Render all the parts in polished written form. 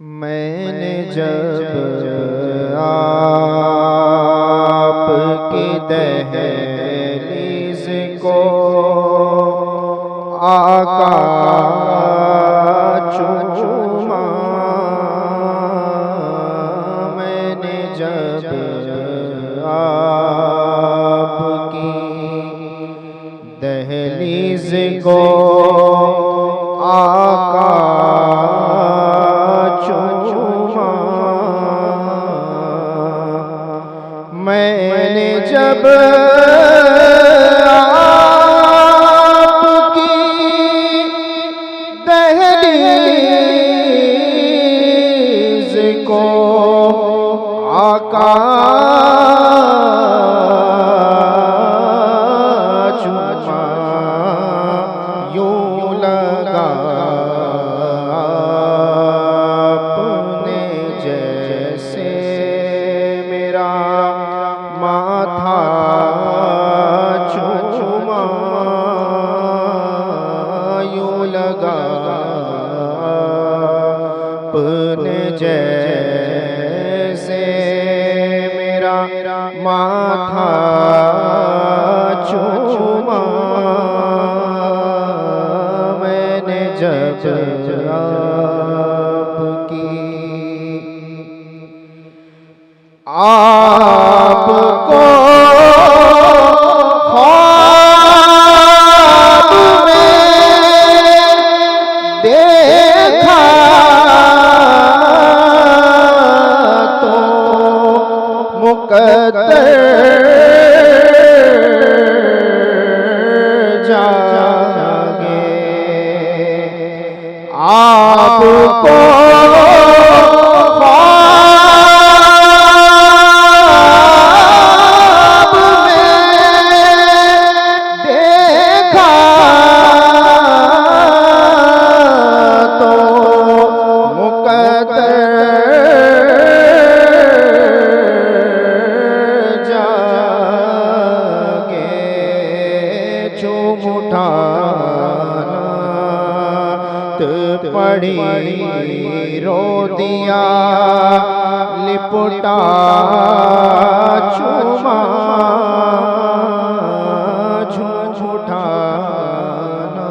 میں نے جب آپ کی دہلیز کو آقا چوما، میں نے جب آپ کی دہلیز کو آقا چوما، میں نے جب آپ کی دہلیز کو آقا چوما، یوں لگا ماتھا چوما، یوں لگا اپنے جیسے میرا ماتھا چوما، میں نے جب آپ کی آپ کو خواب میں دیکھا تو مقدر جاگے، آپ کو پڑی رو دیا لپٹا چوما، جھوم اٹھانا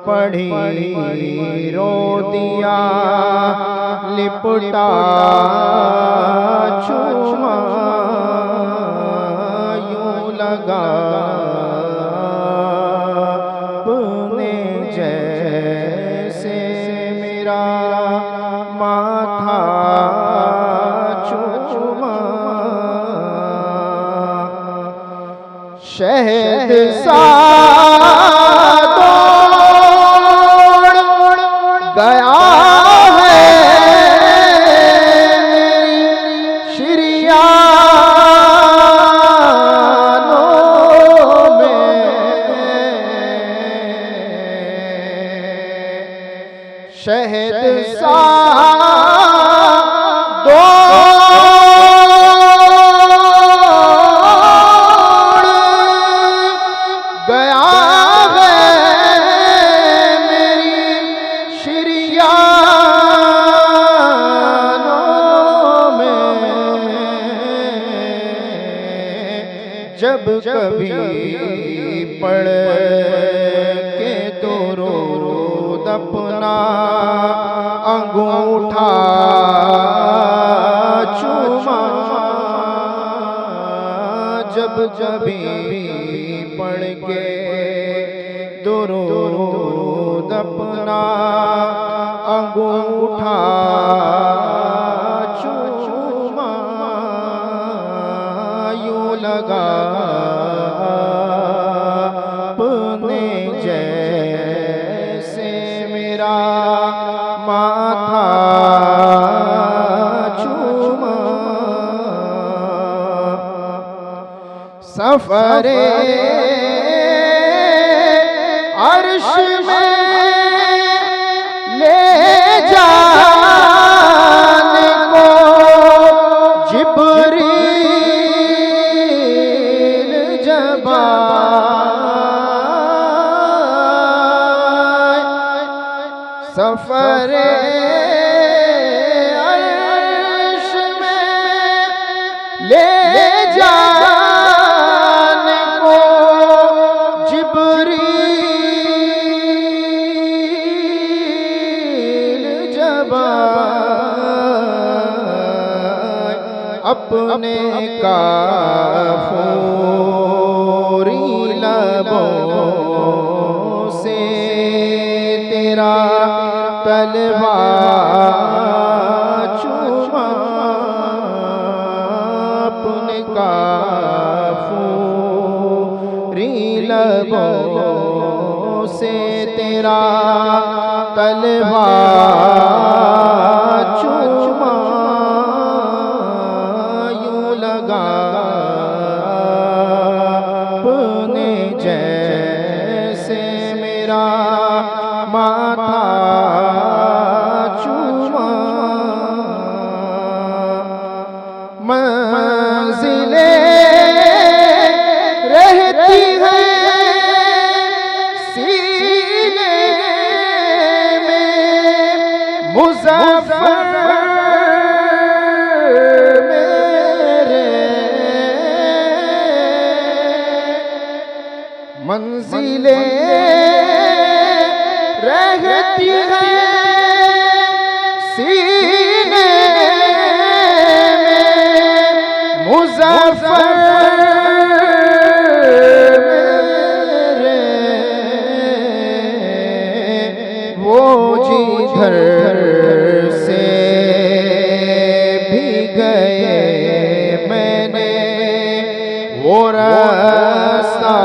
پڑی رو دیا لپٹا چوما، یوں لگا جیسے میرا ماتھا چوما، شہد سا دوڑ گیا ہے شریانوں میں، شہد سا دوڑ گیا ہے میری شریانوں میں، جب کبھی پڑھ کے درود اپنا انگوٹھا چوما، جب کبھی پڑھ کے درود اپنا انگوٹھا چوما، یوں لگا اپنے جیسے میرا ماتھا چوما، سفر عرش میں لے جانے کو جبریل جب آئے، سفر عرش میں لے جانے کو جبریل جب آئے اپنے کافوری لبوں سے تیرا تلوار چوما اپنے کافوری لبوں سے تیرا تلوار چوما یوں لگا اپنے جیسے میرا ماتھا چوما منزلیں رہتی ہیں سینے میں مظفر میرے منزلیں رہتی ہیں سینے میں مظفر میرے وہ جدھر سے بھی گئے میں نے وہ راستہ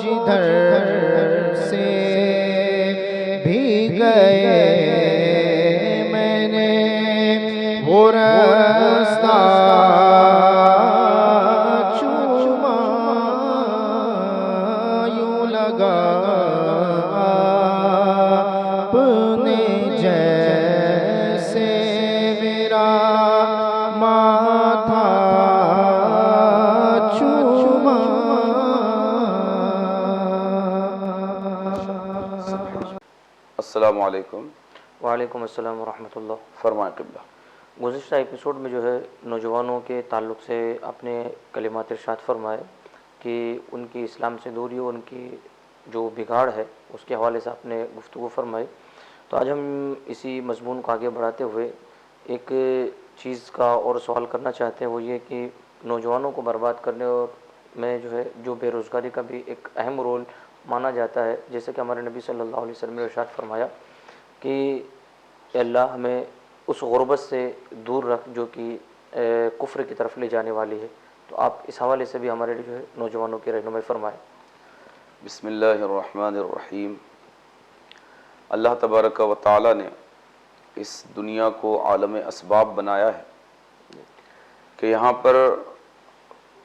جدھر سے بھی گئے میں نے وہ راستہ چوما یوں لگا اپنے جیسے میرا ماتھا چوما. السلام علیکم. وعلیکم السلام ورحمۃ اللہ. فرمائیں قبلہ. گزشتہ ایپیسوڈ میں جو ہے نوجوانوں کے تعلق سے اپنے کلمات ارشاد فرمائے کہ ان کی اسلام سے دوری اور ان کی جو بگاڑ ہے اس کے حوالے سے آپ نے گفتگو فرمائی. تو آج ہم اسی مضمون کو آگے بڑھاتے ہوئے ایک چیز کا اور سوال کرنا چاہتے ہیں، وہ یہ کہ نوجوانوں کو برباد کرنے اور میں جو ہے جو بے روزگاری کا بھی ایک اہم رول مانا جاتا ہے، جیسے کہ ہمارے نبی صلی اللہ علیہ وسلم نے ارشاد فرمایا کہ اے اللہ ہمیں اس غربت سے دور رکھ جو کہ کفر کی طرف لے جانے والی ہے. تو آپ اس حوالے سے بھی ہمارے جو ہے نوجوانوں کی رہنمائی فرمائیں. بسم اللہ الرحمن الرحیم. اللہ تبارک و تعالی نے اس دنیا کو عالم اسباب بنایا ہے کہ یہاں پر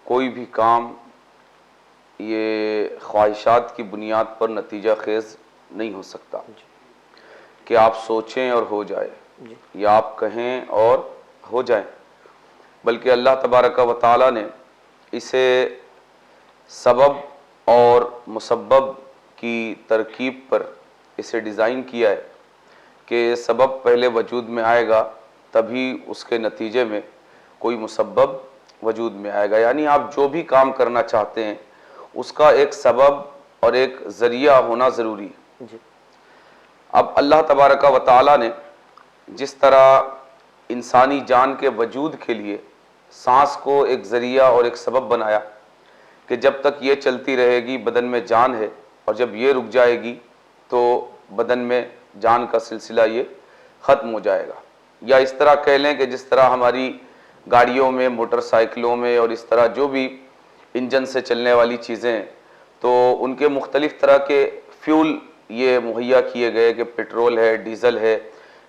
کوئی بھی کام یہ خواہشات کی بنیاد پر نتیجہ خیز نہیں ہو سکتا کہ آپ سوچیں اور ہو جائے یا آپ کہیں اور ہو جائیں، بلکہ اللہ تبارک و تعالی نے اسے سبب اور مسبب کی ترکیب پر اسے ڈیزائن کیا ہے کہ سبب پہلے وجود میں آئے گا تبھی اس کے نتیجے میں کوئی مسبب وجود میں آئے گا. یعنی آپ جو بھی کام کرنا چاہتے ہیں اس کا ایک سبب اور ایک ذریعہ ہونا ضروری ہے. اب اللہ تبارک و تعالی نے جس طرح انسانی جان کے وجود کے لیے سانس کو ایک ذریعہ اور ایک سبب بنایا کہ جب تک یہ چلتی رہے گی بدن میں جان ہے، اور جب یہ رک جائے گی تو بدن میں جان کا سلسلہ یہ ختم ہو جائے گا. یا اس طرح کہہ لیں کہ جس طرح ہماری گاڑیوں میں، موٹر سائیکلوں میں اور اس طرح جو بھی انجن سے چلنے والی چیزیں ہیں تو ان کے مختلف طرح کے فیول یہ مہیا کیے گئے کہ پٹرول ہے، ڈیزل ہے،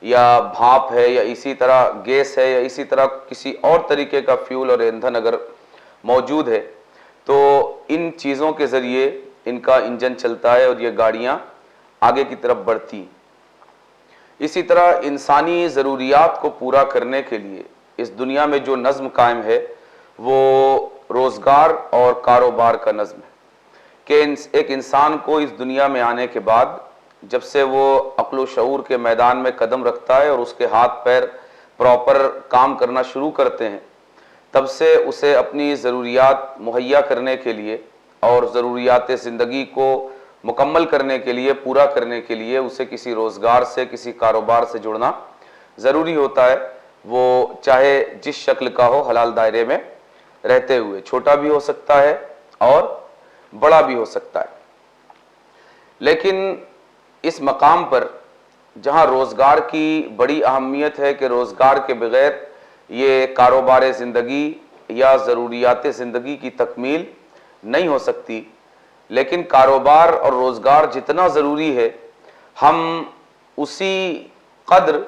یا بھاپ ہے، یا اسی طرح گیس ہے، یا اسی طرح کسی اور طریقے کا فیول اور ایندھن اگر موجود ہے تو ان چیزوں کے ذریعے ان کا انجن چلتا ہے اور یہ گاڑیاں آگے کی طرف بڑھتی. اسی طرح انسانی ضروریات کو پورا کرنے کے لیے اس دنیا میں جو نظم قائم ہے وہ روزگار اور کاروبار کا نظم ہے. کہ ایک انسان کو اس دنیا میں آنے کے بعد جب سے وہ عقل و شعور کے میدان میں قدم رکھتا ہے اور اس کے ہاتھ پیر پراپر کام کرنا شروع کرتے ہیں، تب سے اسے اپنی ضروریات مہیا کرنے کے لیے اور ضروریات زندگی کو مکمل کرنے کے لیے، پورا کرنے کے لیے اسے کسی روزگار سے، کسی کاروبار سے جڑنا ضروری ہوتا ہے، وہ چاہے جس شکل کا ہو، حلال دائرے میں رہتے ہوئے، چھوٹا بھی ہو سکتا ہے اور بڑا بھی ہو سکتا ہے۔ لیکن اس مقام پر جہاں روزگار کی بڑی اہمیت ہے کہ روزگار کے بغیر یہ کاروبار زندگی یا ضروریات زندگی کی تکمیل نہیں ہو سکتی، لیکن کاروبار اور روزگار جتنا ضروری ہے، ہم اسی قدر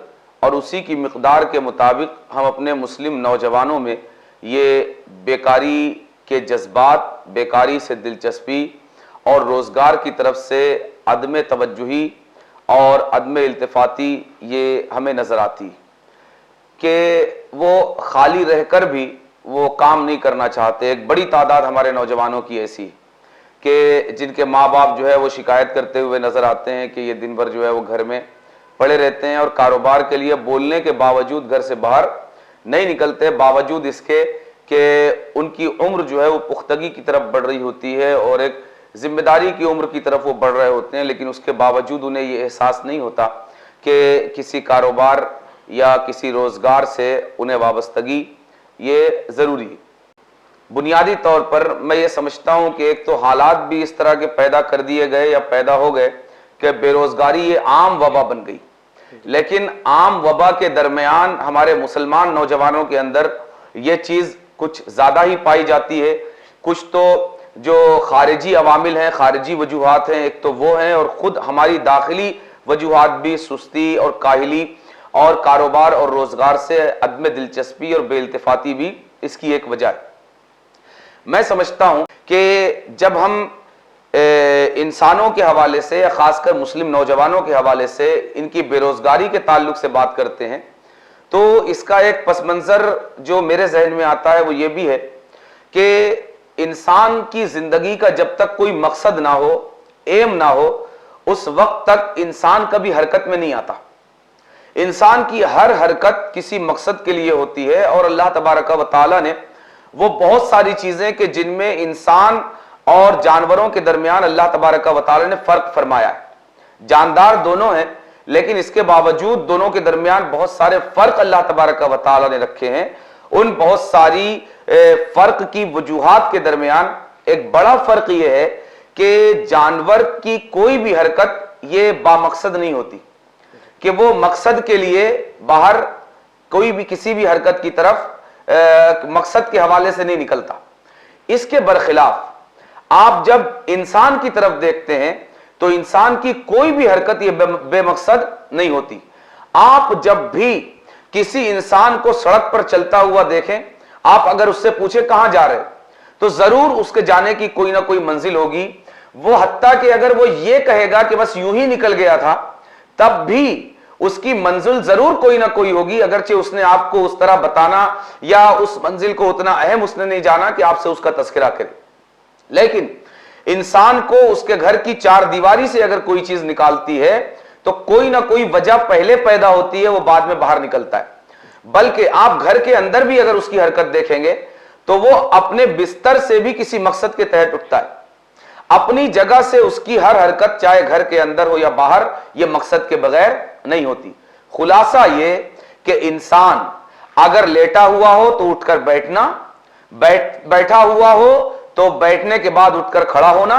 اور اسی کی مقدار کے مطابق ہم اپنے مسلم نوجوانوں میں یہ بیکاری کے جذبات، بیکاری سے دلچسپی اور روزگار کی طرف سے عدم توجہی اور عدم التفاتی یہ ہمیں نظر آتی کہ وہ خالی رہ کر بھی وہ کام نہیں کرنا چاہتے۔ ایک بڑی تعداد ہمارے نوجوانوں کی ایسی کہ جن کے ماں باپ جو ہے وہ شکایت کرتے ہوئے نظر آتے ہیں کہ یہ دن بھر جو ہے وہ گھر میں پڑے رہتے ہیں اور کاروبار کے لیے بولنے کے باوجود گھر سے باہر نہیں نکلتے، باوجود اس کے کہ ان کی عمر جو ہے وہ پختگی کی طرف بڑھ رہی ہوتی ہے اور ایک ذمہ داری کی عمر کی طرف وہ بڑھ رہے ہوتے ہیں، لیکن اس کے باوجود انہیں یہ احساس نہیں ہوتا کہ کسی کاروبار یا کسی روزگار سے انہیں وابستگی یہ ضروری ہے۔ بنیادی طور پر میں یہ سمجھتا ہوں کہ ایک تو حالات بھی اس طرح کے پیدا کر دیے گئے یا پیدا ہو گئے کہ بے روزگاری یہ عام وبا بن گئی، لیکن عام وبا کے درمیان ہمارے مسلمان نوجوانوں کے اندر یہ چیز کچھ زیادہ ہی پائی جاتی ہے۔ کچھ تو جو خارجی عوامل ہیں، خارجی وجوہات ہیں، ایک تو وہ ہیں، اور خود ہماری داخلی وجوہات بھی، سستی اور کاہلی اور کاروبار اور روزگار سے عدم دلچسپی اور بے التفاتی بھی اس کی ایک وجہ ہے۔ میں سمجھتا ہوں کہ جب ہم انسانوں کے حوالے سے یا خاص کر مسلم نوجوانوں کے حوالے سے ان کی بے روزگاری کے تعلق سے بات کرتے ہیں تو اس کا ایک پس منظر جو میرے ذہن میں آتا ہے وہ یہ بھی ہے کہ انسان کی زندگی کا جب تک کوئی مقصد نہ ہو، ایم نہ ہو، اس وقت تک انسان کبھی حرکت میں نہیں آتا۔ انسان کی ہر حرکت کسی مقصد کے لیے ہوتی ہے، اور اللہ تبارک و تعالی نے وہ بہت ساری چیزیں کہ جن میں انسان اور جانوروں کے درمیان اللہ تبارک و تعالی نے فرق فرمایا ہے۔ جاندار دونوں ہیں، لیکن اس کے باوجود دونوں کے درمیان بہت سارے فرق اللہ تبارک و تعالی نے رکھے ہیں۔ ان بہت ساری فرق کی وجوہات کے درمیان ایک بڑا فرق یہ ہے کہ جانور کی کوئی بھی حرکت یہ بامقصد نہیں ہوتی کہ وہ مقصد کے لیے باہر کوئی بھی کسی بھی حرکت کی طرف مقصد کے حوالے سے نہیں نکلتا۔ اس کے برخلاف آپ جب انسان کی طرف دیکھتے ہیں تو انسان کی کوئی بھی حرکت یہ بے مقصد نہیں ہوتی۔ آپ جب بھی کسی انسان کو سڑک پر چلتا ہوا دیکھیں، آپ اگر اس سے پوچھیں کہاں جا رہے تو ضرور اس کے جانے کی کوئی نہ کوئی منزل ہوگی۔ وہ حتیٰ کہ اگر وہ یہ کہے گا کہ بس یوں ہی نکل گیا تھا، تب بھی اس کی منزل ضرور کوئی نہ کوئی ہوگی، اگرچہ اس نے آپ کو اس طرح بتانا یا اس منزل کو اتنا اہم اس نے نہیں جانا کہ آپ سے اس کا تذکرہ کرے۔ لیکن انسان کو اس کے گھر کی چار دیواری سے اگر کوئی چیز نکالتی ہے تو کوئی نہ کوئی وجہ پہلے پیدا ہوتی ہے، وہ بعد میں باہر نکلتا ہے۔ بلکہ آپ گھر کے اندر بھی اگر اس کی حرکت دیکھیں گے تو وہ اپنے بستر سے بھی کسی مقصد کے تحت اٹھتا ہے۔ اپنی جگہ سے اس کی ہر حرکت چاہے گھر کے اندر ہو یا باہر یہ مقصد کے بغیر نہیں ہوتی۔ خلاصہ یہ کہ انسان اگر لیٹا ہوا ہو تو اٹھ کر بیٹھنا، بیٹھا ہوا ہو تو بیٹھنے کے بعد اٹھ کر کھڑا ہونا،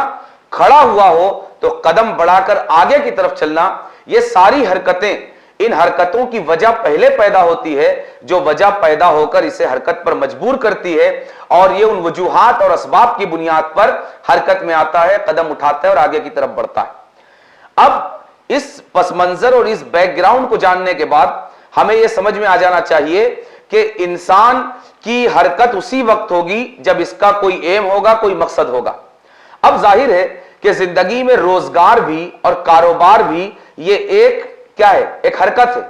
کھڑا ہوا ہو تو قدم بڑھا کر آگے کی طرف چلنا، یہ ساری حرکتیں ان حرکتوں کی وجہ پہلے پیدا ہوتی ہے جو وجہ پیدا ہو کر اسے حرکت پر مجبور کرتی ہے، اور یہ ان وجوہات اور اسباب کی بنیاد پر حرکت میں آتا ہے، قدم اٹھاتا ہے اور آگے کی طرف بڑھتا ہے۔ اب اس پس منظر اور اس بیک گراؤنڈ کو جاننے کے بعد ہمیں یہ سمجھ میں آ جانا چاہیے کہ انسان کی حرکت اسی وقت ہوگی جب اس کا کوئی ایم ہوگا، کوئی مقصد ہوگا۔ اب ظاہر ہے کہ زندگی میں روزگار بھی اور کاروبار بھی یہ ایک کیا ہے؟ ایک حرکت ہے۔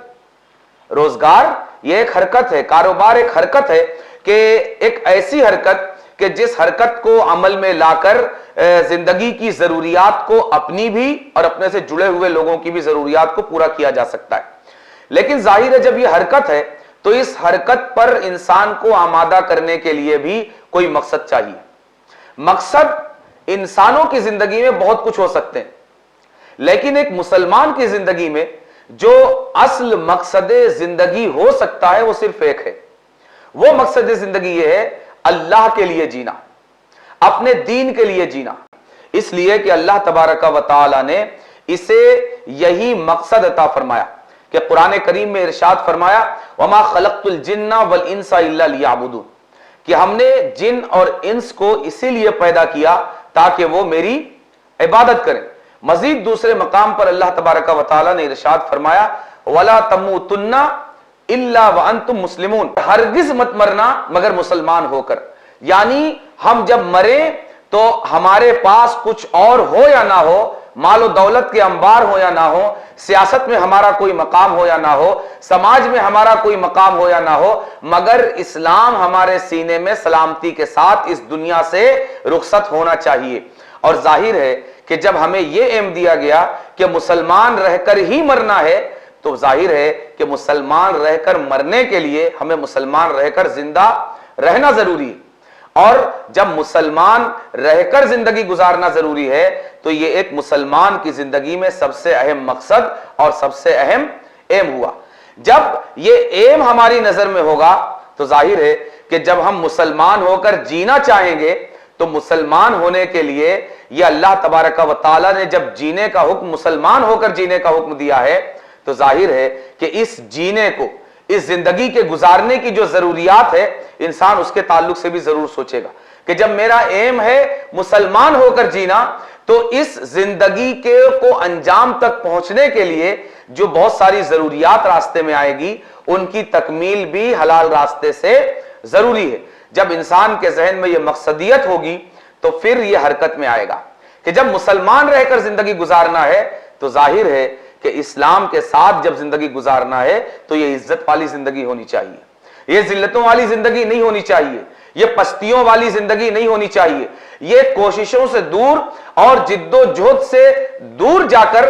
روزگار یہ ایک حرکت ہے، کاروبار ایک حرکت ہے، کہ ایک ایسی حرکت کہ جس حرکت کو عمل میں لا کر زندگی کی ضروریات کو اپنی بھی اور اپنے سے جڑے ہوئے لوگوں کی بھی ضروریات کو پورا کیا جا سکتا ہے. لیکن ظاہر ہے جب یہ حرکت ہے تو اس حرکت پر انسان کو آمادہ کرنے کے لیے بھی کوئی مقصد چاہیے. مقصد انسانوں کی زندگی میں بہت کچھ ہو سکتے ہیں، لیکن ایک مسلمان کی زندگی میں جو اصل مقصد زندگی ہو سکتا ہے وہ صرف ایک ہے. وہ مقصد زندگی یہ ہے اللہ کے لیے جینا، اپنے دین کے لیے جینا. اس لیے کہ اللہ تبارک و تعالی نے اسے یہی مقصد عطا فرمایا کہ قرآن کریم میں ارشاد فرمایا وما خلقت الجن والانس الا لیعبدون، کہ ہم نے جن اور انس کو اسی لیے پیدا کیا تاکہ وہ میری عبادت کریں. مزید دوسرے مقام پر اللہ تبارک و تعالی نے ارشاد فرمایا ولا تموتن الا وانتم مسلمون، ہرگز مت مرنا مگر مسلمان ہو کر. یعنی ہم جب مریں تو ہمارے پاس کچھ اور ہو یا نہ ہو، مال و دولت کے انبار ہو یا نہ ہو، سیاست میں ہمارا کوئی مقام ہو یا نہ ہو، سماج میں ہمارا کوئی مقام ہو یا نہ ہو، مگر اسلام ہمارے سینے میں سلامتی کے ساتھ اس دنیا سے رخصت ہونا چاہیے. اور ظاہر ہے کہ جب ہمیں یہ ایم دیا گیا کہ مسلمان رہ کر ہی مرنا ہے تو ظاہر ہے کہ مسلمان رہ کر مرنے کے لیے ہمیں مسلمان رہ کر زندہ رہنا ضروری ہے. اور جب مسلمان رہ کر زندگی گزارنا ضروری ہے تو یہ ایک مسلمان کی زندگی میں سب سے اہم مقصد اور سب سے اہم ایم ہوا. جب یہ ایم ہماری نظر میں ہوگا تو ظاہر ہے کہ جب ہم مسلمان ہو کر جینا چاہیں گے تو مسلمان ہونے کے لیے یہ اللہ تبارک و تعالی نے جب جینے کا حکم، مسلمان ہو کر جینے کا حکم دیا ہے تو ظاہر ہے کہ اس جینے کو، اس زندگی کے گزارنے کی جو ضروریات ہے انسان اس کے تعلق سے بھی ضرور سوچے گا کہ جب میرا ایم ہے مسلمان ہو کر جینا تو اس زندگی کے کو انجام تک پہنچنے کے لیے جو بہت ساری ضروریات راستے میں آئے گی ان کی تکمیل بھی حلال راستے سے ضروری ہے. جب انسان کے ذہن میں یہ مقصدیت ہوگی تو پھر یہ حرکت میں آئے گا کہ جب مسلمان رہ کر زندگی گزارنا ہے تو ظاہر ہے کہ اسلام کے ساتھ جب زندگی گزارنا ہے تو یہ عزت والی زندگی ہونی چاہیے، یہ ذلتوں والی زندگی نہیں ہونی چاہیے، یہ پستیوں والی زندگی نہیں ہونی چاہیے، یہ کوششوں سے دور اور جد و جہد سے دور جا کر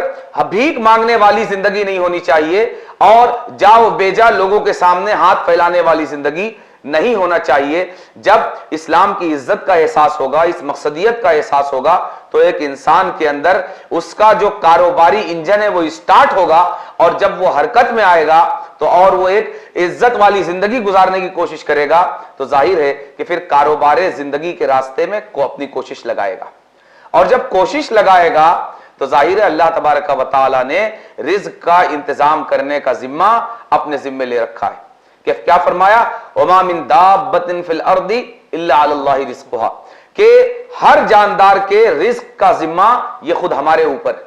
بھیک مانگنے والی زندگی نہیں ہونی چاہیے، اور جاؤ بے جا لوگوں کے سامنے ہاتھ پھیلانے والی زندگی نہیں ہونا چاہیے. جب اسلام کی عزت کا احساس ہوگا، اس مقصدیت کا احساس ہوگا تو ایک انسان کے اندر اس کا جو کاروباری انجن ہے وہ اسٹارٹ ہوگا، اور جب وہ حرکت میں آئے گا تو اور وہ ایک عزت والی زندگی گزارنے کی کوشش کرے گا تو ظاہر ہے کہ پھر کاروبار زندگی کے راستے میں اپنی کوشش لگائے گا. اور جب کوشش لگائے گا تو ظاہر ہے اللہ تبارک و تعالی نے رزق کا انتظام کرنے کا ذمہ اپنے ذمے لے رکھا ہے. کہ کیا فرمایا وما من دابۃ فی الارض الا علی اللہ رزقها، کہ ہر جاندار کے رزق کا ذمہ یہ خود ہمارے اوپر ہے.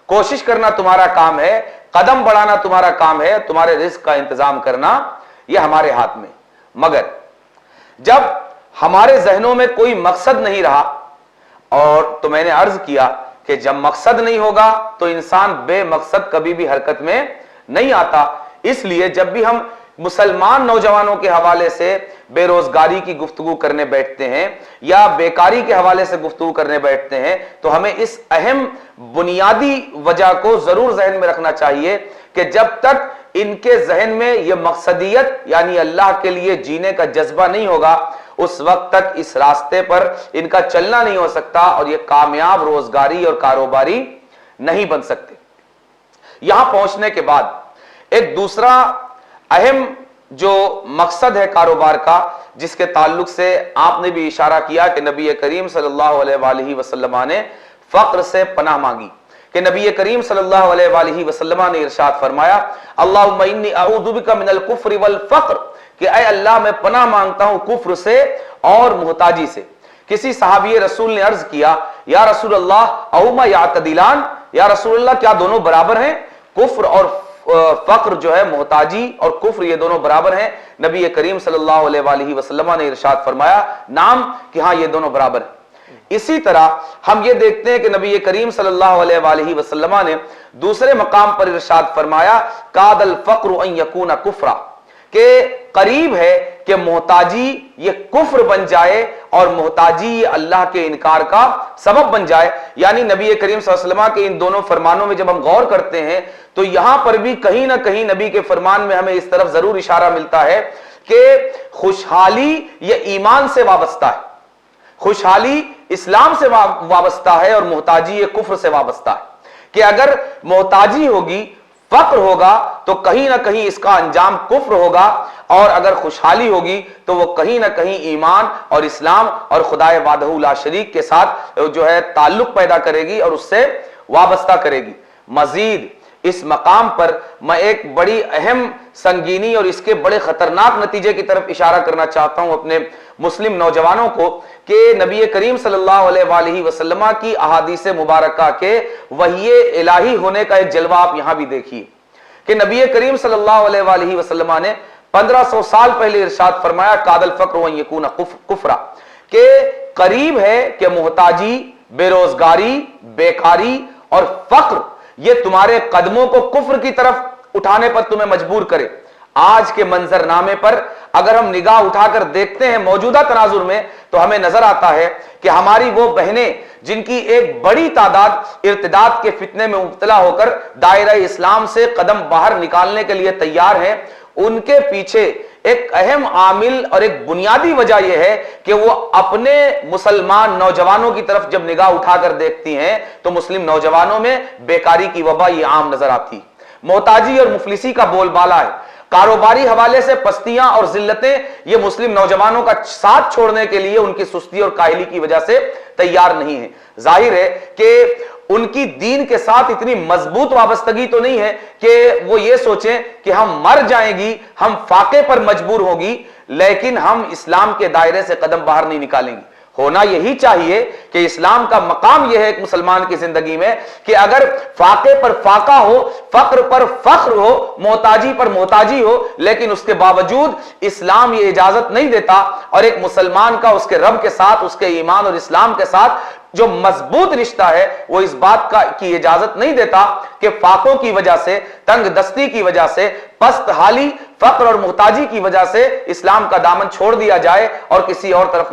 کوشش کرنا تمہارا کام ہے، قدم بڑھانا تمہارا کام ہے، تمہارے رزق کا انتظام کرنا یہ ہمارے ہاتھ میں. مگر جب ہمارے ذہنوں میں کوئی مقصد نہیں رہا، اور تو میں نے عرض کیا کہ جب مقصد نہیں ہوگا تو انسان بے مقصد کبھی بھی حرکت میں نہیں آتا. اس لیے جب بھی ہم مسلمان نوجوانوں کے حوالے سے بے روزگاری کی گفتگو کرنے بیٹھتے ہیں یا بیکاری کے حوالے سے گفتگو کرنے بیٹھتے ہیں تو ہمیں اس اہم بنیادی وجہ کو ضرور ذہن میں رکھنا چاہیے کہ جب تک ان کے ذہن میں یہ مقصدیت یعنی اللہ کے لیے جینے کا جذبہ نہیں ہوگا اس وقت تک اس راستے پر ان کا چلنا نہیں ہو سکتا اور یہ کامیاب روزگاری اور کاروباری نہیں بن سکتے. یہاں پہنچنے کے بعد ایک دوسرا اہم جو مقصد ہے کاروبار کا جس کے تعلق سے آپ نے بھی اشارہ کیا کہ نبی کریم صلی اللہ علیہ وآلہ وسلم نے فقر سے پناہ مانگی کہ نبی کریم صلی اللہ علیہ وآلہ وسلم نے ارشاد فرمایا اللہم انی اعوذ بک من الکفر والفقر، کہ اے اللہ میں پناہ مانگتا ہوں کفر سے اور محتاجی سے. کسی صحابی رسول نے عرض کیا یا رسول اللہ اوما یعتدلان، یا رسول اللہ کیا دونوں برابر ہیں؟ کفر اور فقر جو ہے محتاجی اور کفر یہ دونوں برابر ہیں؟ نبی کریم صلی اللہ علیہ وآلہ وسلم نے ارشاد فرمایا نعم، کہ ہاں یہ دونوں برابر ہیں. اسی طرح ہم یہ دیکھتے ہیں کہ نبی کریم صلی اللہ علیہ وآلہ وسلم نے دوسرے مقام پر ارشاد فرمایا کاد الفقر ان یکون کفرا، کہ قریب ہے کہ محتاجی یہ کفر بن جائے اور محتاجی یہ اللہ کے انکار کا سبب بن جائے. یعنی نبی کریم صلی اللہ علیہ وسلم کے ان دونوں فرمانوں میں جب ہم غور کرتے ہیں تو یہاں پر بھی کہیں نہ کہیں نبی کے فرمان میں ہمیں اس طرف ضرور اشارہ ملتا ہے کہ خوشحالی یہ ایمان سے وابستہ ہے, خوشحالی اسلام سے وابستہ ہے, اور محتاجی یہ کفر سے وابستہ ہے. کہ اگر محتاجی ہوگی, فقر ہوگا, تو کہیں نہ کہیں اس کا انجام کفر ہوگا, اور اگر خوشحالی ہوگی تو وہ کہیں نہ کہیں ایمان اور اسلام اور خدائے وحدہ لا شریک کے ساتھ جو ہے تعلق پیدا کرے گی اور اس سے وابستہ کرے گی. مزید اس مقام پر میں ایک بڑی اہم سنگینی اور اس کے بڑے خطرناک نتیجے کی طرف اشارہ کرنا چاہتا ہوں اپنے مسلم نوجوانوں کو, کہ نبی کریم صلی اللہ علیہ وآلہ وسلم کی احادیث مبارکہ کے وحی الہی ہونے کا ایک جلوہ آپ یہاں بھی دیکھیے کہ نبی کریم صلی اللہ علیہ وآلہ وسلم نے 1500 سال پہلے ارشاد فرمایا کاد الفقر وان یکون کفرا, کہ قریب ہے کہ محتاجی, بے روزگاری, بیکاری اور فقر یہ تمہارے قدموں کو کفر کی طرف اٹھانے پر تمہیں مجبور کرے. آج کے منظر نامے پر اگر ہم نگاہ اٹھا کر دیکھتے ہیں موجودہ تناظر میں تو ہمیں نظر آتا ہے کہ ہماری وہ بہنیں جن کی ایک بڑی تعداد ارتداد کے فتنے میں مبتلا ہو کر دائرہ اسلام سے قدم باہر نکالنے کے لیے تیار ہیں, ان کے پیچھے ایک اہم عامل اور ایک بنیادی وجہ یہ ہے کہ وہ اپنے مسلمان نوجوانوں کی طرف جب نگاہ اٹھا کر دیکھتی ہیں تو مسلم نوجوانوں میں بیکاری کی وبا یہ عام نظر آتی, محتاجی اور مفلسی کا بول بالا ہے, کاروباری حوالے سے پستیاں اور ذلتیں یہ مسلم نوجوانوں کا ساتھ چھوڑنے کے لیے ان کی سستی اور کاہلی کی وجہ سے تیار نہیں ہیں. ظاہر ہے کہ ان کی دین کے ساتھ اتنی مضبوط وابستگی تو نہیں ہے کہ وہ یہ سوچیں کہ ہم مر جائیں گی, ہم فاقے پر مجبور ہوگی, لیکن ہم اسلام کے دائرے سے قدم باہر نہیں نکالیں گی. ہونا یہی چاہیے کہ اسلام کا مقام یہ ہے ایک مسلمان کی زندگی میں کہ اگر فاقے پر فاقہ ہو, فقر پر فخر ہو, محتاجی پر محتاجی ہو, لیکن اس کے باوجود اسلام یہ اجازت نہیں دیتا, اور ایک مسلمان کا اس کے رب کے ساتھ, اس کے ایمان اور اسلام کے ساتھ جو مضبوط رشتہ ہے وہ اس بات کی اجازت نہیں دیتا کہ فاقوں کی وجہ سے, تنگ دستی کی وجہ سے, پست حالی, فقر اور محتاجی کی وجہ سے اسلام کا دامن چھوڑ دیا جائے اور کسی اور طرف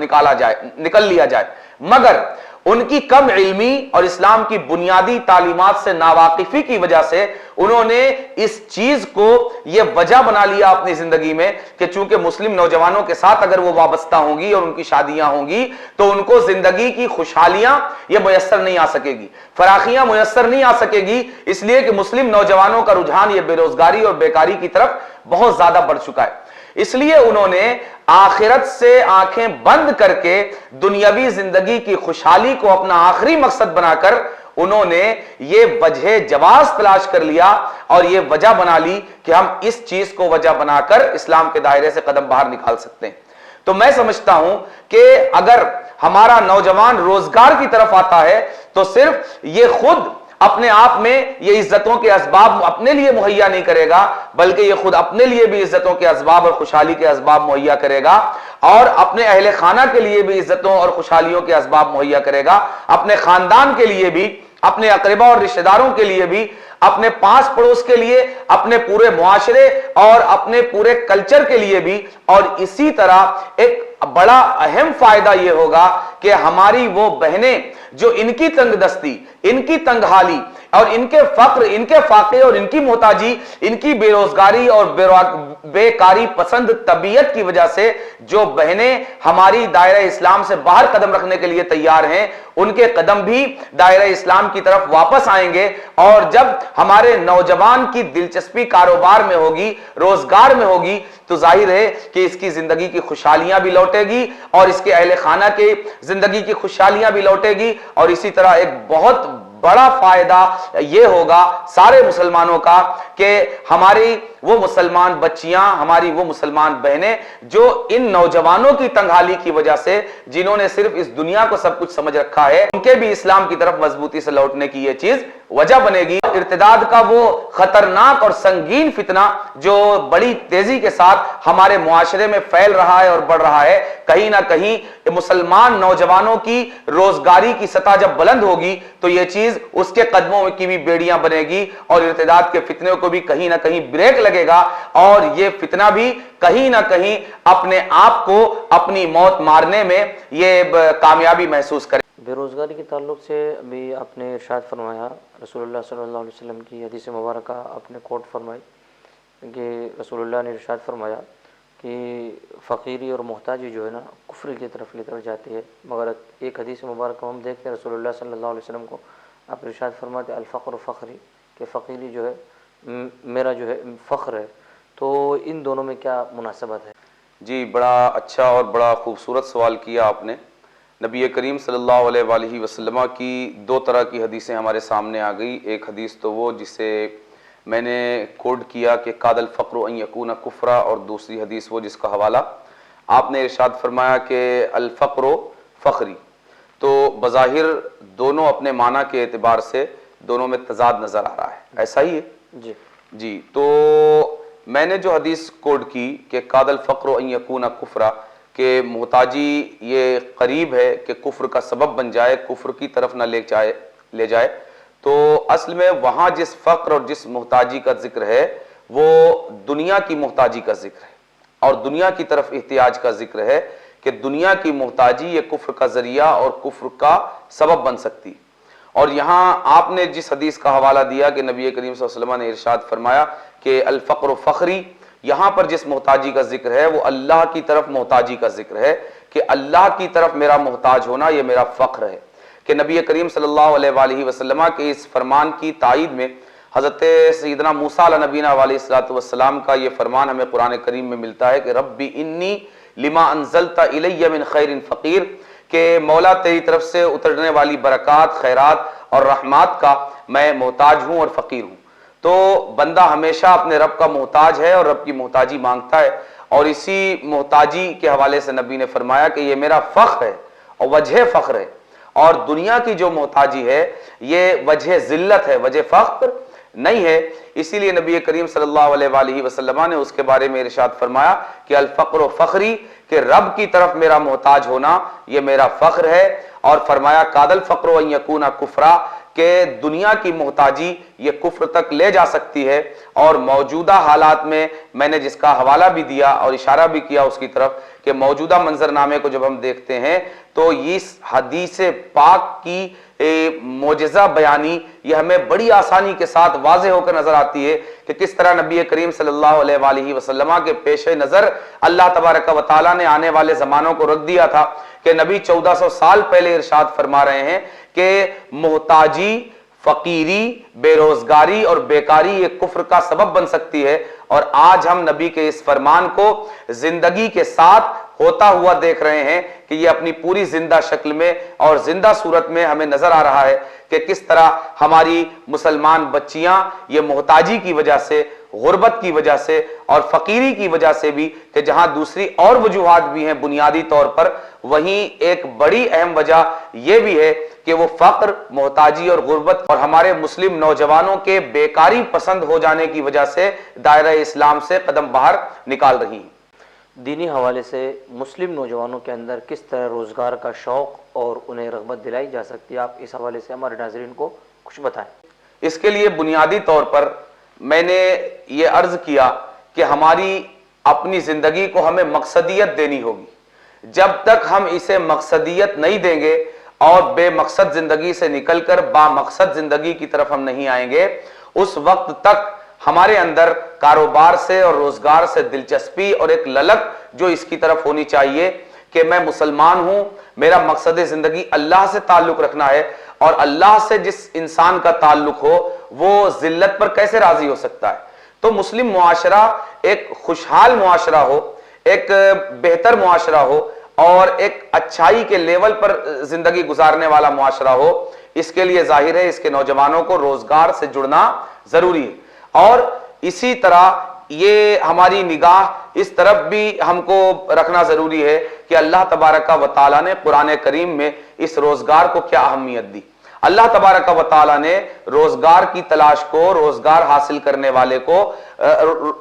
نکل لیا جائے. مگر ان کی کم علمی اور اسلام کی بنیادی تعلیمات سے ناواقفی کی وجہ سے انہوں نے اس چیز کو یہ وجہ بنا لیا اپنی زندگی میں کہ چونکہ مسلم نوجوانوں کے ساتھ اگر وہ وابستہ ہوں گی اور ان کی شادیاں ہوں گی تو ان کو زندگی کی خوشحالیاں یہ میسر نہیں آ سکے گی, فراخیاں میسر نہیں آ سکے گی, اس لیے کہ مسلم نوجوانوں کا رجحان یہ بے روزگاری اور بیکاری کی طرف بہت زیادہ بڑھ چکا ہے. اس لیے انہوں نے آخرت سے آنکھیں بند کر کے دنیاوی زندگی کی خوشحالی کو اپنا آخری مقصد بنا کر انہوں نے یہ وجہ جواز تلاش کر لیا اور یہ وجہ بنا لی کہ ہم اس چیز کو وجہ بنا کر اسلام کے دائرے سے قدم باہر نکال سکتے ہیں. تو میں سمجھتا ہوں کہ اگر ہمارا نوجوان روزگار کی طرف آتا ہے تو صرف یہ خود اپنے آپ میں یہ عزتوں کے اسباب اپنے لیے مہیا نہیں کرے گا, بلکہ یہ خود اپنے لیے بھی عزتوں کے اسباب اور خوشحالی کے اسباب مہیا کرے گا, اور اپنے اہل خانہ کے لیے بھی عزتوں اور خوشحالیوں کے اسباب مہیا کرے گا, اپنے خاندان کے لیے بھی, اپنے اقربا اور رشتہ داروں کے لیے بھی, اپنے پاس پڑوس کے لیے, اپنے پورے معاشرے اور اپنے پورے کلچر کے لیے بھی. اور اسی طرح ایک بڑا اہم فائدہ یہ ہوگا کہ ہماری وہ بہنیں جو ان کی تنگ دستی, ان کی تنگ حالی اور ان کے فقر, ان کے فاقے اور ان کی محتاجی, ان کی بے روزگاری اور بیکاری پسند طبیعت کی وجہ سے جو بہنیں ہماری دائرہ اسلام سے باہر قدم رکھنے کے لیے تیار ہیں, ان کے قدم بھی دائرہ اسلام کی طرف واپس آئیں گے. اور جب ہمارے نوجوان کی دلچسپی کاروبار میں ہوگی, روزگار میں ہوگی, تو ظاہر ہے کہ اس کی زندگی کی خوشحالیاں بھی لوٹے گی اور اس کے اہل خانہ کی زندگی کی خوشحالیاں بھی لوٹے گی. اور اسی طرح ایک بہت بڑا فائدہ یہ ہوگا سارے مسلمانوں کا کہ ہماری وہ مسلمان بچیاں, ہماری وہ مسلمان بہنیں جو ان نوجوانوں کی تنگحالی کی وجہ سے, جنہوں نے صرف اس دنیا کو سب کچھ سمجھ رکھا ہے, ان کے بھی اسلام کی طرف مضبوطی سے لوٹنے کی یہ چیز وجہ بنے گی. ارتداد کا وہ خطرناک اور سنگین فتنہ جو بڑی تیزی کے ساتھ ہمارے معاشرے میں پھیل رہا ہے اور بڑھ رہا ہے, کہیں نہ کہیں مسلمان نوجوانوں کی روزگاری کی سطح جب بلند ہوگی تو یہ چیز اس کے قدموں کی بھی بیڑیاں بنے گی اور ارتداد کے فتنے کو بھی کہیں نہ کہیں بریک لگے لگے گا اور یہ فتنہ بھی کہیں نہ کہیں اپنے آپ کو اپنی موت مارنے میں یہ کامیابی محسوس کرے۔ بے روزگاری کے تعلق سے ابھی آپ نے ارشاد فرمایا، رسول اللہ صلی اللہ علیہ وسلم کی حدیث مبارکہ آپ نے کوٹ فرمائی کہ رسول اللہ نے ارشاد فرمایا کہ فقیری اور محتاجی جو ہے نا کفر کی طرف لے کر جاتی ہے، مگر ایک حدیث مبارکہ ہم دیکھتے ہیں رسول اللہ صلی اللہ علیہ وسلم کو آپ ارشاد فرماتے الفقر فخری، کہ فقیری جو ہے میرا جو ہے فخر ہے۔ تو ان دونوں میں کیا مناسبت ہے؟ جی بڑا اچھا اور بڑا خوبصورت سوال کیا آپ نے۔ نبی کریم صلی اللہ علیہ وآلہ وسلم کی دو طرح کی حدیثیں ہمارے سامنے آ گئی۔ ایک حدیث تو وہ جسے میں نے کوڈ کیا کہ قاد الفقر ان یکون کفرا، اور دوسری حدیث وہ جس کا حوالہ آپ نے ارشاد فرمایا کہ الفقر فخری۔ تو بظاہر دونوں اپنے معنی کے اعتبار سے دونوں میں تضاد نظر آ رہا ہے، ایسا ہی ہے؟ جی تو میں نے جو حدیث کوڈ کی کہ قاد الفقر ان یکون کفرا، کہ محتاجی یہ قریب ہے کہ کفر کا سبب بن جائے، کفر کی طرف نہ لے جائے، تو اصل میں وہاں جس فقر اور جس محتاجی کا ذکر ہے وہ دنیا کی محتاجی کا ذکر ہے، اور دنیا کی طرف احتیاج کا ذکر ہے کہ دنیا کی محتاجی یہ کفر کا ذریعہ اور کفر کا سبب بن سکتی۔ اور یہاں آپ نے جس حدیث کا حوالہ دیا کہ نبی کریم صلی اللہ علیہ وسلم نے ارشاد فرمایا کہ الفقر فخری، یہاں پر جس محتاجی کا ذکر ہے وہ اللہ کی طرف محتاجی کا ذکر ہے کہ اللہ کی طرف میرا محتاج ہونا یہ میرا فخر ہے۔ کہ نبی کریم صلی اللہ علیہ وآلہ وسلم کے اس فرمان کی تائید میں حضرت سیدنا موسیٰ علیہ نبینا علیہ السلام کا یہ فرمان ہمیں قرآن کریم میں ملتا ہے کہ ربی انی لما انزلت الی من خیر فقیر، کہ مولا تیری طرف سے اترنے والی برکات، خیرات اور رحمات کا میں محتاج ہوں اور فقیر ہوں۔ تو بندہ ہمیشہ اپنے رب کا محتاج ہے اور رب کی محتاجی مانگتا ہے، اور اسی محتاجی کے حوالے سے نبی نے فرمایا کہ یہ میرا فخر ہے اور وجہ فخر ہے، اور دنیا کی جو محتاجی ہے یہ وجہ ذلت ہے، وجہ فخر نہیں ہے۔ اسی لیے نبی کریم صلی اللہ علیہ وآلہ وسلم نے اس کے بارے میں ارشاد فرمایا کہ الفقر فخری، کہ رب کی طرف میرا محتاج ہونا یہ میرا فخر ہے، اور فرمایا قاد الفقر ان یکون کفرا، کہ دنیا کی محتاجی یہ کفر تک لے جا سکتی ہے۔ اور موجودہ حالات میں نے جس کا حوالہ بھی دیا اور اشارہ بھی کیا اس کی طرف کہ موجودہ منظرنامے کو جب ہم دیکھتے ہیں تو اس حدیث پاک کی معجزہ بیانی یہ ہمیں بڑی آسانی کے ساتھ واضح ہو کر نظر آتی ہے کہ کس طرح نبی کریم صلی اللہ علیہ وآلہ وسلم کے پیش نظر اللہ تبارک و تعالیٰ نے آنے والے زمانوں کو رکھ دیا تھا کہ نبی 1400 سال پہلے ارشاد فرما رہے ہیں کہ محتاجی، فقیری، بے روزگاری اور بیکاری یہ کفر کا سبب بن سکتی ہے، اور آج ہم نبی کے اس فرمان کو زندگی کے ساتھ ہوتا ہوا دیکھ رہے ہیں کہ یہ اپنی پوری زندہ شکل میں اور زندہ صورت میں ہمیں نظر آ رہا ہے کہ کس طرح ہماری مسلمان بچیاں یہ محتاجی کی وجہ سے، غربت کی وجہ سے اور فقیری کی وجہ سے بھی، کہ جہاں دوسری اور وجوہات بھی ہیں بنیادی طور پر، وہیں ایک بڑی اہم وجہ یہ بھی ہے کہ وہ فقر، محتاجی اور غربت اور ہمارے مسلم نوجوانوں کے بیکاری پسند ہو جانے کی وجہ سے دائرہ اسلام سے قدم باہر نکال رہی ہیں۔ دینی حوالے سے مسلم نوجوانوں کے اندر کس طرح روزگار کا شوق اور انہیں رغبت دلائی جا سکتی ہے، آپ اس حوالے سے ہمارے ناظرین کو کچھ بتائیں۔ اس کے لیے بنیادی طور پر میں نے یہ عرض کیا کہ ہماری اپنی زندگی کو ہمیں مقصدیت دینی ہوگی۔ جب تک ہم اسے مقصدیت نہیں دیں گے اور بے مقصد زندگی سے نکل کر با مقصد زندگی کی طرف ہم نہیں آئیں گے، اس وقت تک ہمارے اندر کاروبار سے اور روزگار سے دلچسپی اور ایک للک جو اس کی طرف ہونی چاہیے کہ میں مسلمان ہوں، میرا مقصد زندگی اللہ سے تعلق رکھنا ہے، اور اللہ سے جس انسان کا تعلق ہو وہ ذلت پر کیسے راضی ہو سکتا ہے؟ تو مسلم معاشرہ ایک خوشحال معاشرہ ہو، ایک بہتر معاشرہ ہو اور ایک اچھائی کے لیول پر زندگی گزارنے والا معاشرہ ہو، اس کے لیے ظاہر ہے اس کے نوجوانوں کو روزگار سے جڑنا ضروری ہے۔ اور اسی طرح یہ ہماری نگاہ اس طرف بھی ہم کو رکھنا ضروری ہے کہ اللہ تبارک و تعالیٰ نے قرآن کریم میں اس روزگار کو کیا اہمیت دی۔ اللہ تبارک و تعالیٰ نے روزگار کی تلاش کو، روزگار حاصل کرنے والے کو،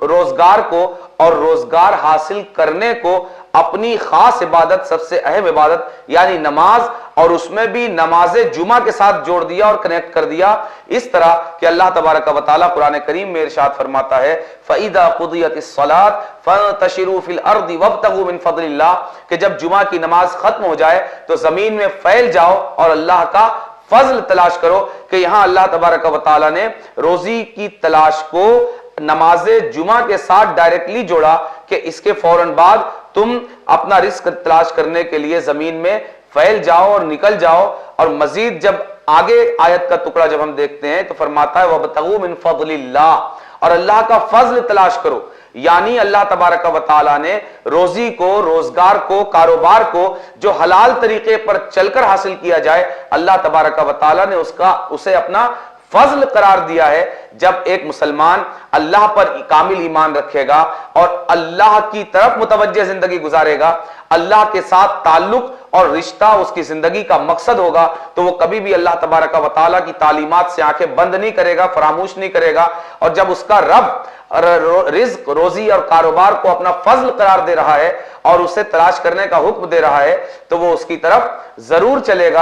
روزگار کو اور روزگار حاصل کرنے کو اپنی خاص عبادت، سب سے اہم عبادت یعنی نماز، اور اس میں بھی نماز جمعہ کے ساتھ جوڑ دیا اور کنیکٹ کر دیا، اس طرح کہ اللہ تبارک و تعالیٰ قرآن کریم میں ارشاد فرماتا ہے فَإِذَا قُضِيَتِ الصَّلَاةُ فَانتَشِرُوا فِي الْأَرْضِ وَابْتَغُوا مِن فَضْلِ اللَّهِ، کہ جب جمعہ کی نماز ختم ہو جائے تو زمین میں پھیل جاؤ اور اللہ کا فضل تلاش کرو، کہ یہاں اللہ تبارک و تعالیٰ نے روزی کی تلاش کو نماز جمعہ کے ساتھ ڈائریکٹلی جوڑا کہ اس کے فوراً بعد تم اپنا رزق تلاش کرنے کے لیے زمین میں پھیل جاؤ اور نکل جاؤ۔ اور مزید جب آگے آیت کا ٹکڑا جب ہم دیکھتے ہیں تو فرماتا ہے وَابْتَغُوا مِن فَضْلِ اللَّهِ، اور اللہ کا فضل تلاش کرو، یعنی اللہ تبارک و تعالیٰ نے روزی کو، روزگار کو، کاروبار کو جو حلال طریقے پر چل کر حاصل کیا جائے، اللہ تبارک و تعالیٰ نے اسے اپنا فضل قرار دیا ہے۔ جب ایک مسلمان اللہ پر کامل ایمان رکھے گا اور اللہ کی طرف متوجہ زندگی گزارے گا، اللہ کے ساتھ تعلق اور رشتہ اس کی زندگی کا مقصد ہوگا، تو وہ کبھی بھی اللہ تبارک و تعالیٰ کی تعلیمات سے آنکھیں بند نہیں کرے گا، فراموش نہیں کرے گا۔ اور جب اس کا رب رزق، روزی اور کاروبار کو اپنا فضل قرار دے رہا ہے اور اسے تلاش کرنے کا حکم دے رہا ہے، تو وہ اس کی طرف ضرور چلے گا۔